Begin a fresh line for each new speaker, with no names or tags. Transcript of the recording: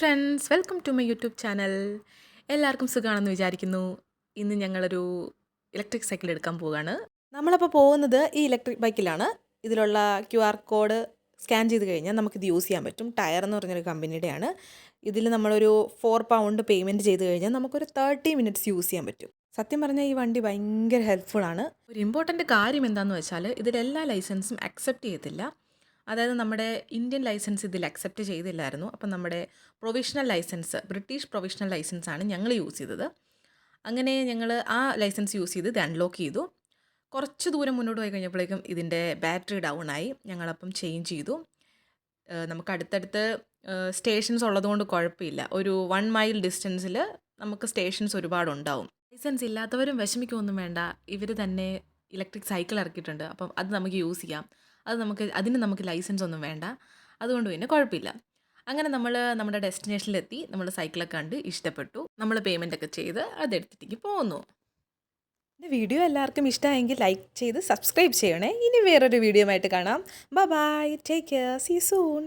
Friends, welcome to my YouTube channel. എല്ലാവർക്കും സുഖമാണെന്ന് വിചാരിക്കുന്നു. ഇന്ന് ഞങ്ങളൊരു ഇലക്ട്രിക് സൈക്കിൾ എടുക്കാൻ പോവുകയാണ്. നമ്മളപ്പോൾ പോകുന്നത് ഈ ഇലക്ട്രിക് ബൈക്കിലാണ്. ഇതിലുള്ള QR കോഡ് സ്കാൻ ചെയ്ത് കഴിഞ്ഞാൽ നമുക്കിത് യൂസ് ചെയ്യാൻ പറ്റും. ടയർ എന്ന് പറഞ്ഞൊരു കമ്പനിയുടെയാണ്. ഇതിൽ നമ്മളൊരു 4 പൗണ്ട് പേയ്മെൻറ്റ് ചെയ്ത് കഴിഞ്ഞാൽ നമുക്കൊരു 30 മിനിറ്റ്സ് യൂസ് ചെയ്യാൻ പറ്റും. സത്യം പറഞ്ഞാൽ ഈ വണ്ടി ഭയങ്കര ഹെൽപ്ഫുള്ളാണ്. ഒരു ഇമ്പോർട്ടൻറ്റ് കാര്യം എന്താണെന്ന് വെച്ചാൽ ഇതിലെല്ലാ ലൈസൻസും അക്സെപ്റ്റ് ചെയ്യത്തില്ല. അതായത് നമ്മുടെ ഇന്ത്യൻ ലൈസൻസ് ഇതിൽ അക്സെപ്റ്റ് ചെയ്തില്ലായിരുന്നു. അപ്പം നമ്മുടെ പ്രൊവിഷണൽ ലൈസൻസ്, ബ്രിട്ടീഷ് പ്രൊവിഷണൽ ലൈസൻസാണ് ഞങ്ങൾ യൂസ് ചെയ്തത്. അങ്ങനെ ഞങ്ങൾ ആ ലൈസൻസ് യൂസ് ചെയ്ത് ഇത് അൺലോക്ക് ചെയ്തു. കുറച്ച് ദൂരം മുന്നോട്ട് പോയി കഴിഞ്ഞപ്പോഴേക്കും ഇതിൻ്റെ ബാറ്ററി ഡൗൺ ആയി. ഞങ്ങളപ്പം ചേഞ്ച് ചെയ്തു. നമുക്ക് അടുത്തടുത്ത് സ്റ്റേഷൻസ് ഉള്ളതുകൊണ്ട് കുഴപ്പമില്ല. ഒരു 1 മൈൽ ഡിസ്റ്റൻസിൽ നമുക്ക് സ്റ്റേഷൻസ് ഒരുപാടുണ്ടാവും. ലൈസൻസ് ഇല്ലാത്തവരും വിഷമിക്കൊന്നും വേണ്ട. ഇവർ തന്നെ ഇലക്ട്രിക് സൈക്കിൾ ഇറക്കിയിട്ടുണ്ട്. അപ്പം അത് നമുക്ക് യൂസ് ചെയ്യാം. അതിന് നമുക്ക് ലൈസൻസ് ഒന്നും വേണ്ട. അതുകൊണ്ട് പിന്നെ കുഴപ്പമില്ല. അങ്ങനെ നമ്മൾ നമ്മുടെ ഡെസ്റ്റിനേഷനിലെത്തി. നമ്മൾ സൈക്കിളൊക്കെ കണ്ട് ഇഷ്ടപ്പെട്ടു. നമ്മൾ പേയ്മെൻ്റൊക്കെ ചെയ്ത് അതെടുത്തിട്ടേക്ക് പോന്നു. എൻ്റെ വീഡിയോ എല്ലാവർക്കും ഇഷ്ടമായെങ്കിൽ ലൈക്ക് ചെയ്ത് സബ്സ്ക്രൈബ് ചെയ്യണേ. ഇനി വേറൊരു വീഡിയോ ആയിട്ട് കാണാം. Bye bye, take care, see you soon.